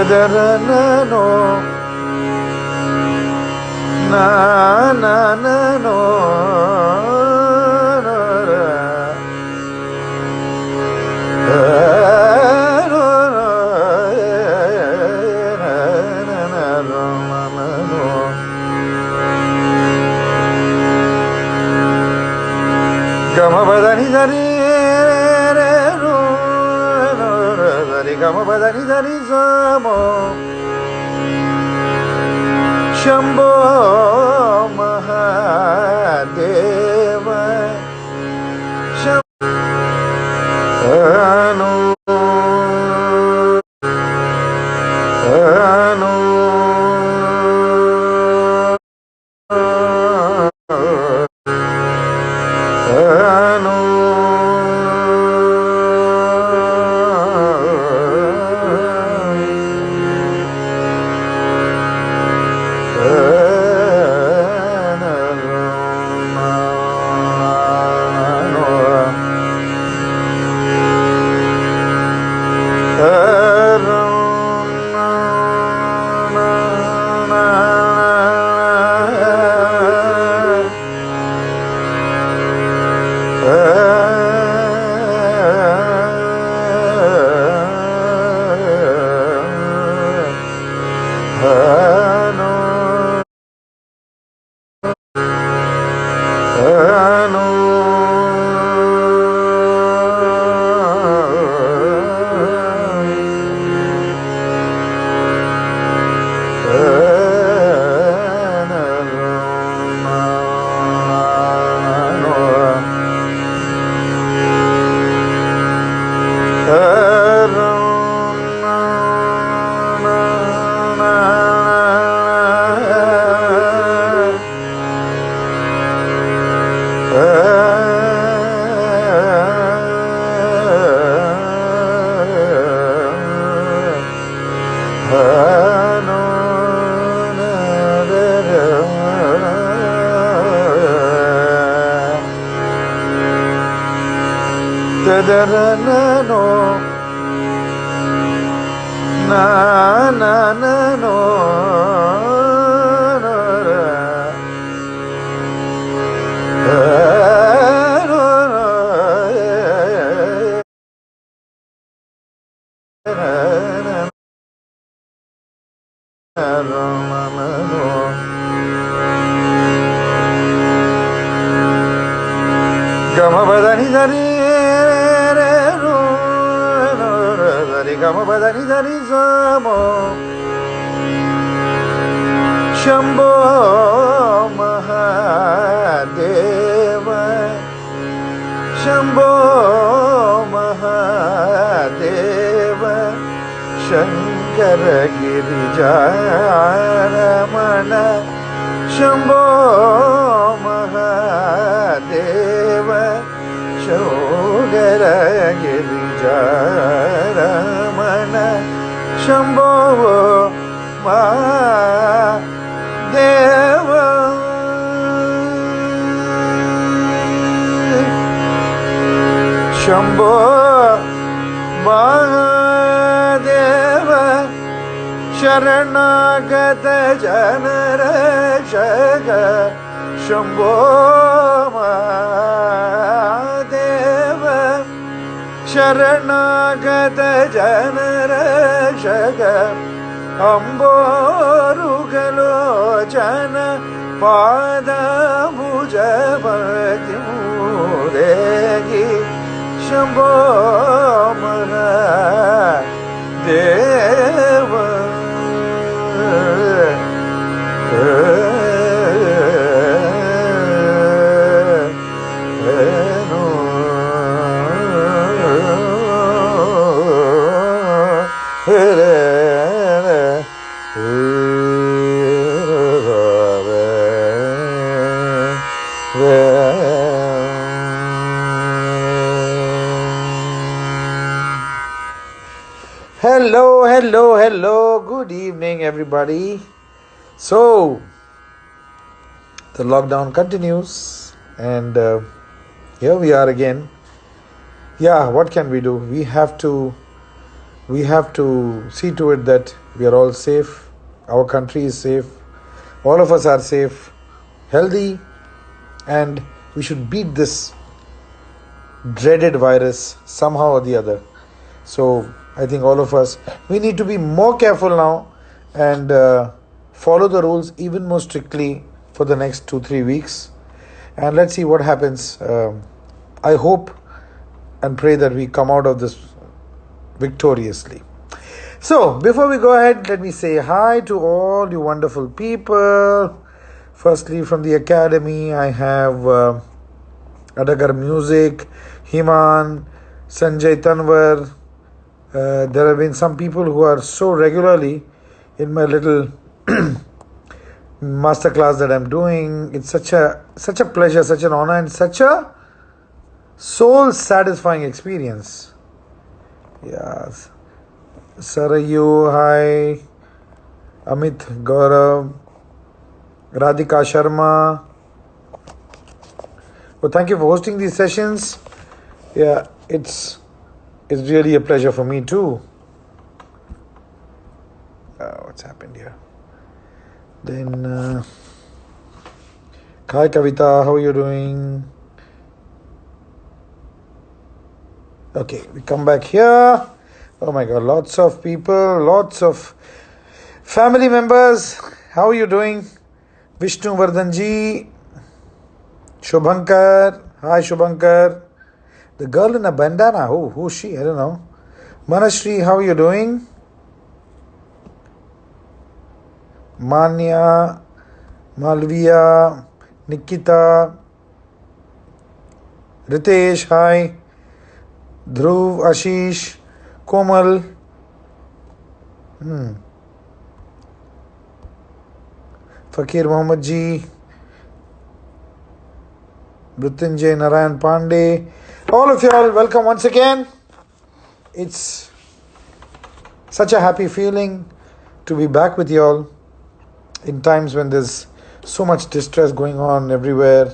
no, na na na no, Gama badani dari Gama badani dari samo Shambho Mahadeva Shambho no, na na na no, Gama badani dari Gama badani dari samo Shambho Mahadeva Shambho Mahadeva Shankara Girijaramana Shambho Mahadeva Shankara Girijaramana Shambho Mahadeva Shambho Mahadeva Sharanagata Janarashaka Shambho Mahadeva Sharanagata Janarashaka Amborugalochana Padamujavati Mudegi Shambho Mahadeva Hello. Good evening, everybody. So, the lockdown continues, and here we are again. Yeah, what can we do? We have to we have to see to it that we are all safe, our country is safe, all of us are safe, healthy, and we should beat this dreaded virus somehow or the other. So I think all of us, we need to be more careful now and follow the rules even more strictly for the next 2-3 weeks, and let's see what happens. I hope and pray that we come out of this victoriously. So before we go ahead, let me say hi to all you wonderful people. Firstly, from the academy, I have Adagar Music, Himan, Sanjay Tanwar. There have been some people who are so regularly in my little masterclass that I'm doing. It's such a pleasure, such an honor, and such a soul satisfying experience. Yes. Sarayu, hi. Amit, Gaurav, Radhika Sharma. Well, thank you for hosting these sessions. Yeah, it's really a pleasure for me too. What's happened here? Then, Hi Kavita, how are you doing? Okay, we come back here. Oh my God, lots of people, lots of family members. How are you doing? Vishnu Vardhanji, Shubhankar. Hi Shubhankar. The girl in a bandana. Who's she? I don't know. Manashri, how are you doing? Manya, Malviya, Nikita, Ritesh, hi. Dhruv, Ashish, Komal. Fakir Mohammed Ji, Mrityunjay Narayan Pandey. All of you all, welcome once again. It's such a happy feeling to be back with you all in times when there's so much distress going on everywhere.